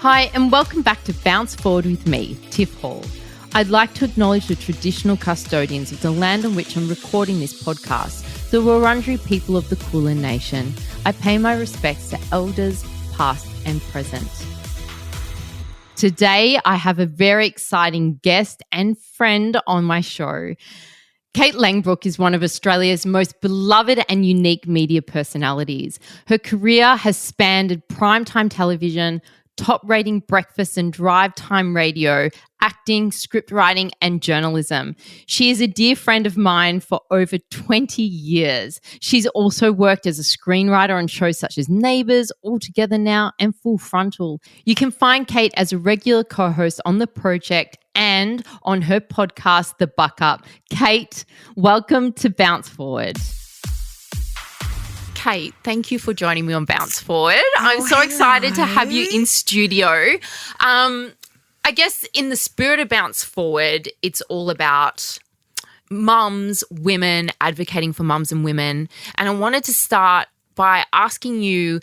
Hi, and welcome back to Bounce Forward with me, Tiff Hall. I'd like to acknowledge the traditional custodians of the land on which I'm recording this podcast, the Wurundjeri people of the Kulin Nation. I pay my respects to elders, past and present. Today, I have a very exciting guest and friend on my show. Kate Langbroek is one of Australia's most beloved and unique media personalities. Her career has spanned primetime television, top-rating breakfast and drive time radio, acting, script writing, and journalism. She is a dear friend of mine for over 20 years. She's also worked as a screenwriter on shows such as Neighbours, All Together Now, and Full Frontal. You can find Kate as a regular co-host on The Project and on her podcast, The Buck Up. Kate, welcome to Bounce Forward. Kate, thank you for joining me on Bounce Forward. I'm so excited to have you in studio. I guess in the spirit of Bounce Forward, it's all about mums, women, advocating for mums and women. And I wanted to start by asking you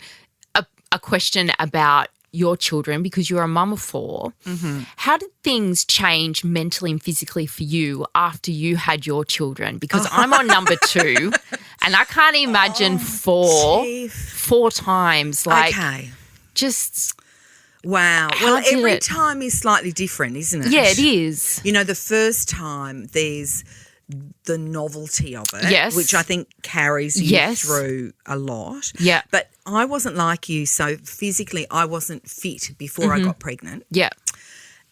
a question about your children, because you're a mum of four. Mm-hmm. How did things change mentally and physically for you after you had your children? Because I'm on number two and I can't imagine four times. Just... Wow. Well, every time is slightly different, isn't it? Yeah, it is. You know, the first time there's the novelty of it, which I think carries you through a lot. Yeah. But I wasn't like you, so physically I wasn't fit before I got pregnant. Yeah.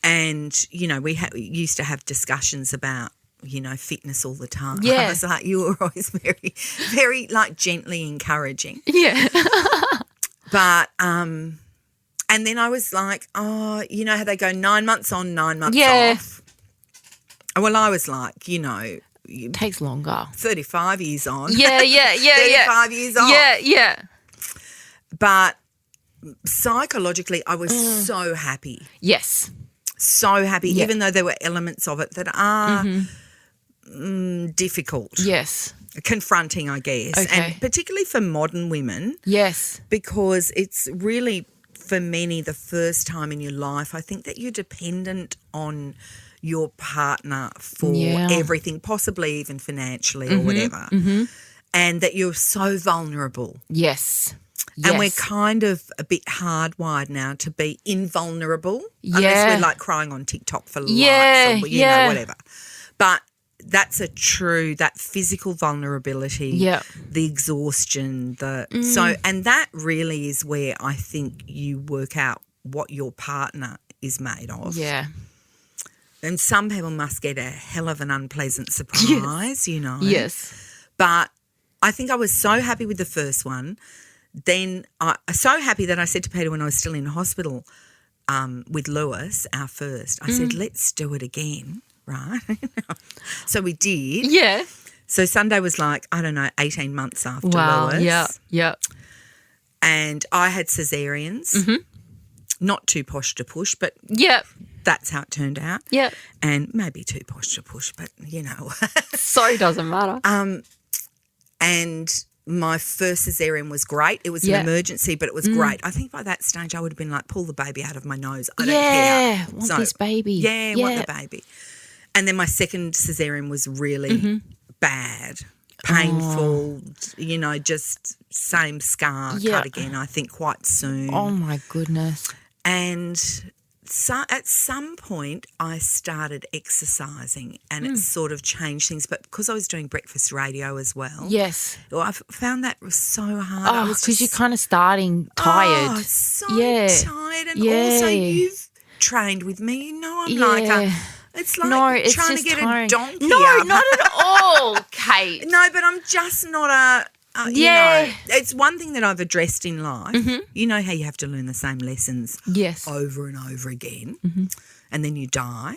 And, you know, we used to have discussions about, you know, fitness all the time. Yeah. I was like, you were always very, very, like, gently encouraging. Yeah. But, and then I was like, oh, you know how they go 9 months on, 9 months off? Well, I was like, you know. It takes longer. 35 years on. Yeah. 35 years off. Yeah. But psychologically, I was so happy. Yes. So happy, even though there were elements of it that are difficult. Yes. Confronting, I guess. Okay. And particularly for modern women. Yes. Because it's really, for many, the first time in your life, I think that you're dependent on your partner for everything, possibly even financially or whatever, and that you're so vulnerable. Yes. And we're kind of a bit hardwired now to be invulnerable, unless we're like crying on TikTok for likes or, you know, whatever. But that's that physical vulnerability, the exhaustion, and that really is where I think you work out what your partner is made of. Yeah. And some people must get a hell of an unpleasant surprise, you know. Yes. But I think I was so happy with the first one. Then so happy that I said to Peter when I was still in hospital with Lewis, our first, I said, let's do it again, right? So we did. Yeah. So Sunday was like, I don't know, 18 months after Lewis. Yeah. And I had caesareans. Mm-hmm. Not too posh to push, but that's how it turned out. Yeah. And maybe too posh to push, but, you know. So doesn't matter. And my first caesarean was great. It was an emergency, but it was great. I think by that stage I would have been like, pull the baby out of my nose. I don't care. Want this baby. Yeah, want the baby. And then my second caesarean was really bad, painful, you know, just same scar cut again, I think, quite soon. Oh, my goodness. And so at some point I started exercising and it sort of changed things. But because I was doing breakfast radio as well. Yes. I found that was so hard. Oh, because you're kind of starting tired. Oh, so tired. And also you've trained with me. You know I'm like it's like trying to get a donkey up. Not at all, Kate. No, but I'm just not a... you know, it's one thing that I've addressed in life. Mm-hmm. You know how you have to learn the same lessons over and over again and then you die.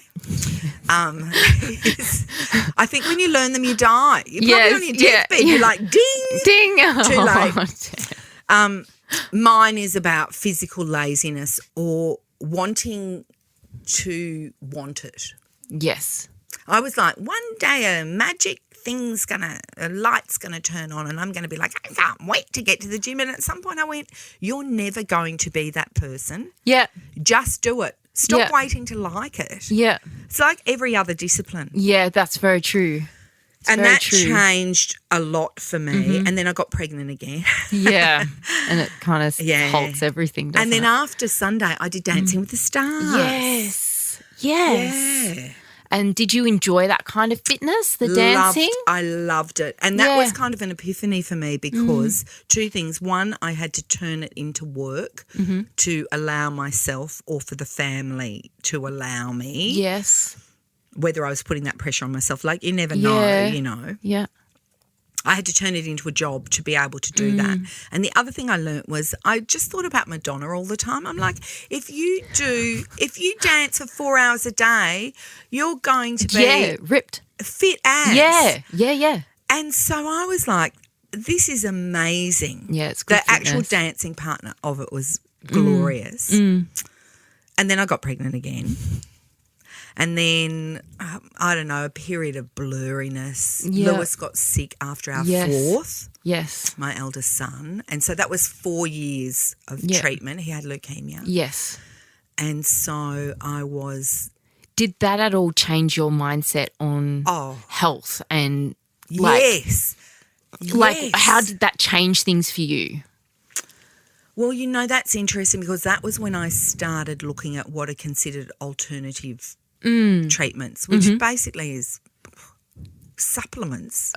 I think when you learn them, you die. You're probably on your deathbed. You're like, ding. Ding. Too late. Mine is about physical laziness or wanting to want it. Yes. I was like, one day a light's gonna turn on and I'm gonna be like, I can't wait to get to the gym. And at some point I went, you're never going to be that person. Yeah. Just do it. Stop waiting to like it. Yeah. It's like every other discipline. Yeah, that's very true. And that changed a lot for me. And then I got pregnant again. Yeah. And it kind of halts everything, doesn't it? And then after Sunday, I did Dancing with the Stars. Yes. Yes. Yeah. And did you enjoy that kind of fitness, the dancing? I loved it. And that was kind of an epiphany for me because two things. One, I had to turn it into work to allow myself or for the family to allow me. Yes. Whether I was putting that pressure on myself. Like you never know, you know. Yeah. I had to turn it into a job to be able to do that. And the other thing I learnt was I just thought about Madonna all the time. I'm like, if you dance for 4 hours a day, you're going to be ripped. Fit as. Yeah. And so I was like, this is amazing. Yeah, it's good. The actual dancing partner of it was glorious. And then I got pregnant again. And then, I don't know, a period of blurriness. Yeah. Lewis got sick after our fourth. Yes. My eldest son. And so that was 4 years of treatment. He had leukemia. Yes. And so I was... Did that at all change your mindset on health and yes. How did that change things for you? Well, you know, that's interesting because that was when I started looking at what are considered alternative treatments, which basically is supplements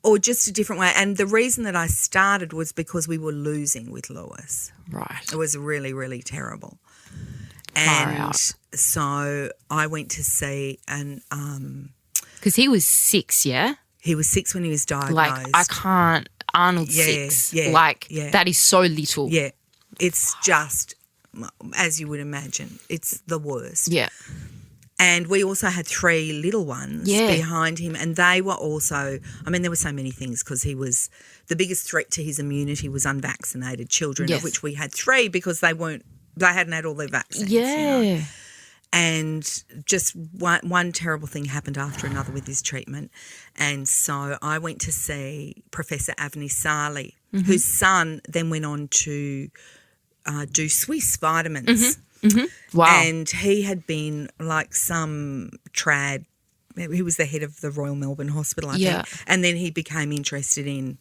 or just a different way. And the reason that I started was because we were losing with Lewis. Right. It was really, really terrible. Far out. So I went to see because he was 6, yeah? He was 6 when he was diagnosed. Like, I can't, Arnold's 6. That is so little. Yeah. It's just, as you would imagine, it's the worst. Yeah. And we also had 3 little ones behind him, and they were also, I mean, there were so many things because he was, the biggest threat to his immunity was unvaccinated children, of which we had 3 because they hadn't had all their vaccines. Yeah. You know? And just one terrible thing happened after another with his treatment. And so I went to see Professor Avni Sali, whose son then went on to do Swiss vitamins. Wow. And he had been like some trad. He was the head of the Royal Melbourne Hospital, I think. And then he became interested in,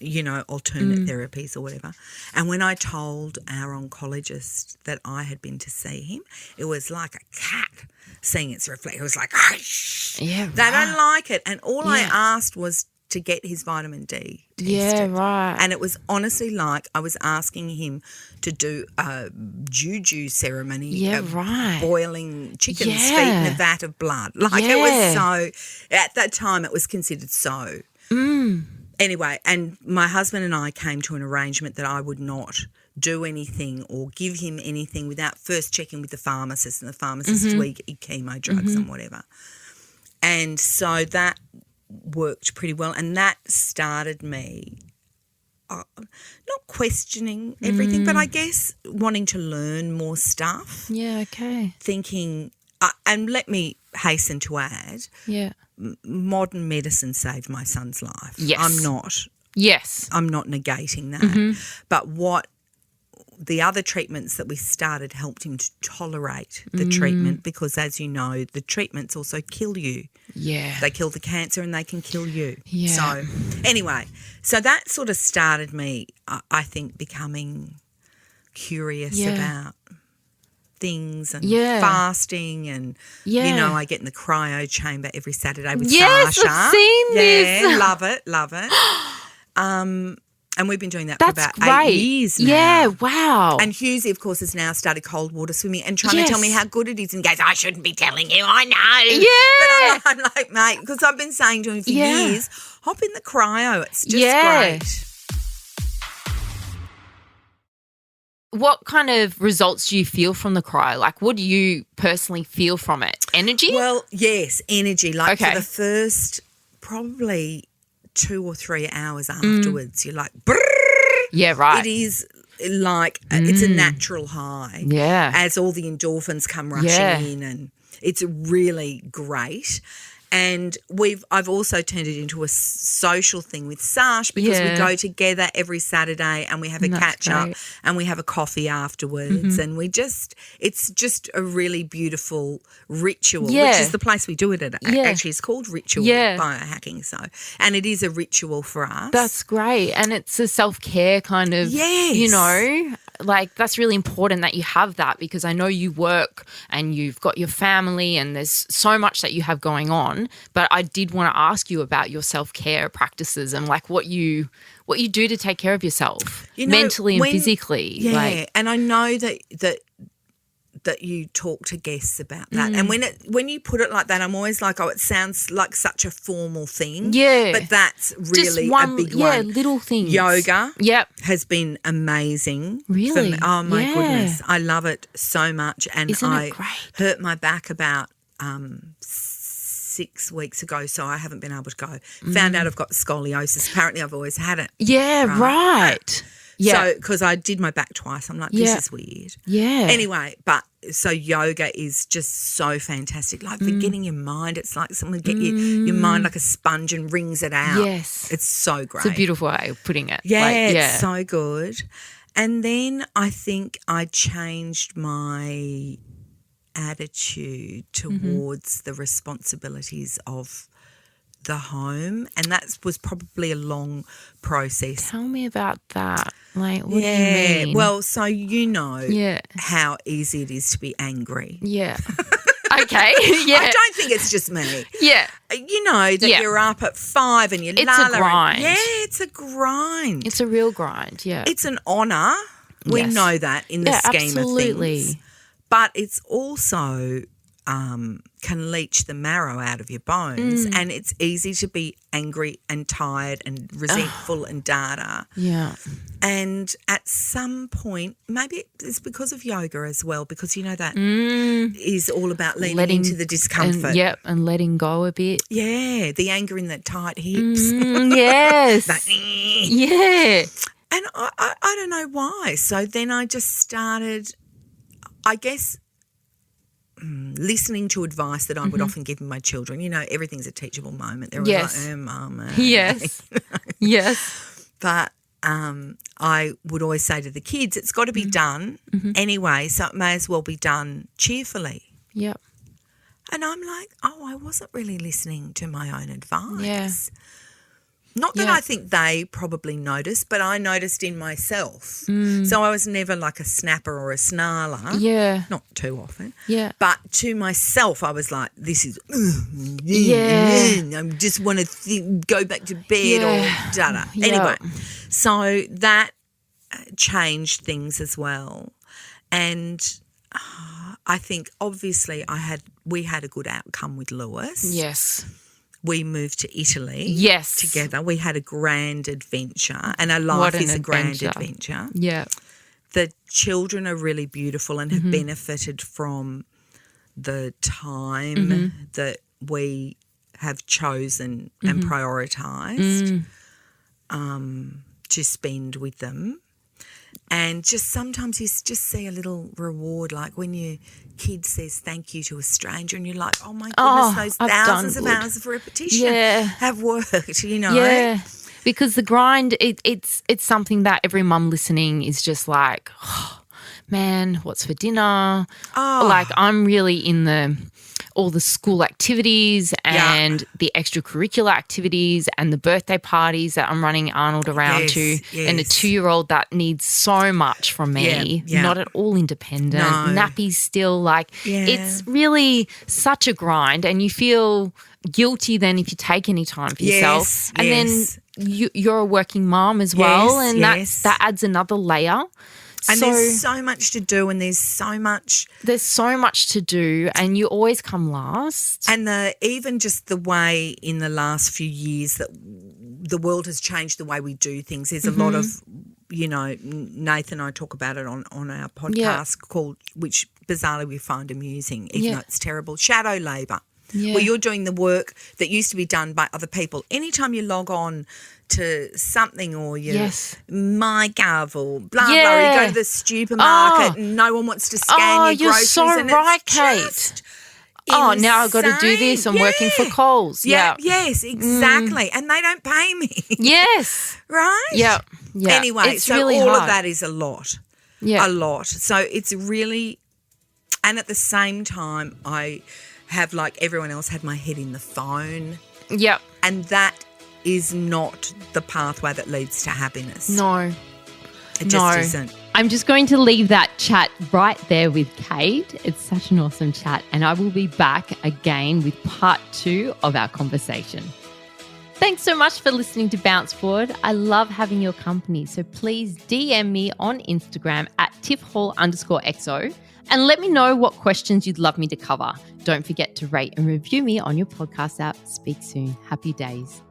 you know, alternate therapies or whatever. And when I told our oncologist that I had been to see him, it was like a cat seeing its reflection. It was like, they don't like it. And all I asked was to get his vitamin D tested. Yeah, right. And it was honestly like I was asking him to do a juju ceremony of boiling chicken's feet in a vat of blood. Like it was so, at that time it was considered so. Anyway, and my husband and I came to an arrangement that I would not do anything or give him anything without first checking with the pharmacist, and the pharmacist would eat chemo drugs and whatever. And so that worked pretty well, and that started me not questioning everything, but I guess wanting to learn more stuff. Yeah, okay. Thinking, and let me hasten to add, modern medicine saved my son's life. Yes. I'm not negating that. But what the other treatments that we started helped him to tolerate the treatment because, as you know, the treatments also kill you. Yeah. They kill the cancer and they can kill you. Yeah. So anyway, so that sort of started me, I think, becoming curious about things and fasting and, you know, I get in the cryo chamber every Saturday with Sasha. I've seen this. Yeah, love it. And we've been doing that for about 8 years now. Yeah, wow. And Hughesy, of course, has now started cold water swimming and trying to tell me how good it is and goes, I shouldn't be telling you, I know. Yeah. But I'm like, mate, because I've been saying to him for years, hop in the cryo. It's just great. What kind of results do you feel from the cryo? Like, what do you personally feel from it? Energy? Well, yes, energy. Like for the first probably 2 or 3 hours afterwards, you're like, brrr. Yeah, right. It is like it's a natural high. Yeah. As all the endorphins come rushing in, and It's really great. And I've also turned it into a social thing with Sash because we go together every Saturday and we have a catch up and we have a coffee afterwards and it's just a really beautiful ritual, which is the place we do it at. Actually, it's called Ritual Biohacking. So, and it is a ritual for us. That's great. And it's a self-care kind of, you know, like that's really important that you have that because I know you work and you've got your family and there's so much that you have going on. But I did want to ask you about your self-care practices and like what you do to take care of yourself, you know, mentally and physically. Yeah, and I know that you talk to guests about that. And when you put it like that, I'm always like, oh, it sounds like such a formal thing. Yeah. But that's really a big one. Yeah, little things. Yoga has been amazing. Really? For me. Oh, my goodness. I love it so much. And Isn't it great? Hurt my back about 6 weeks ago, so I haven't been able to go. Found out I've got scoliosis. Apparently I've always had it. Yeah, right. Yeah. So, because I did my back twice. I'm like, this is weird. Yeah. Anyway, so yoga is just so fantastic. Like for getting your mind, it's like someone get your mind like a sponge and wrings it out. Yes. It's so great. It's a beautiful way of putting it. Yeah, it's so good. And then I think I changed my attitude towards the responsibilities of the home, and that was probably a long process. Tell me about that. Like, what do you mean? Well, so you know how easy it is to be angry. Yeah. Okay. Yeah. I don't think it's just me. Yeah. You know that you're up at 5 and you're It's a grind. It's a grind. It's a real grind. Yeah. It's an honour. We know that in the scheme of things. But it's also can leach the marrow out of your bones and it's easy to be angry and tired and resentful and data. Yeah. And at some point, maybe it's because of yoga as well, because you know that is all about leaning into the discomfort. And letting go a bit. Yeah, the anger in the tight hips. Yes. Yeah. And I don't know why. So then I just started, I guess, listening to advice that I would often give my children. You know, everything's a teachable moment. They're always like, Mum. Yes. Yes. But I would always say to the kids, it's got to be done anyway, so it may as well be done cheerfully. Yep. And I'm like, oh, I wasn't really listening to my own advice. Yeah. Not that I think they probably noticed, but I noticed in myself. So I was never like a snapper or a snarler. Yeah. Not too often. Yeah. But to myself, I was like, this is, I just want to go back to bed or da-da. Anyway, so that changed things as well. And I think obviously we had a good outcome with Lewis. Yes. We moved to Italy together. We had a grand adventure, and our life is a grand adventure. Yeah. The children are really beautiful and have benefited from the time that we have chosen and prioritised to spend with them. And just sometimes you just see a little reward, like when your kid says thank you to a stranger and you're like, oh, my goodness, those thousands of hours of repetition have worked, you know. Yeah, because the grind, it's something that every mum listening is just like, oh, man, what's for dinner? Oh. Like I'm really in all the school activities and the extracurricular activities and the birthday parties that I'm running Arnold around to and a 2-year-old that needs so much from me, not at all independent, nappies still, like it's really such a grind and you feel guilty then if you take any time for yourself. And then you're a working mom as well and that adds another layer. And there's so much to do and there's so much to do and you always come last. And even just the way in the last few years that the world has changed the way we do things. There's a lot of, you know, Nathan and I talk about it on our podcast called, which bizarrely we find amusing, even though it's terrible, shadow labour. Where you're doing the work that used to be done by other people. Anytime you log on to something or you MyGov or blah, blah, you go to the supermarket and no one wants to scan your groceries. You're so and right, it's Kate. Just, Oh, now I've got to do this. I'm working for Coles. Yeah. Yes, exactly. And they don't pay me. Yes. Right? Yeah. Anyway, it's so really all hard. of that is a lot. Yeah. A lot. So it's really, and at the same time, I have, like everyone else, had my head in the phone. Yep. And that is not the pathway that leads to happiness. No. It just isn't. I'm just going to leave that chat right there with Kate. It's such an awesome chat. And I will be back again with part 2 of our conversation. Thanks so much for listening to Bounce Forward. I love having your company. So please DM me on Instagram at tiffhall_xo and let me know what questions you'd love me to cover. Don't forget to rate and review me on your podcast app. Speak soon. Happy days.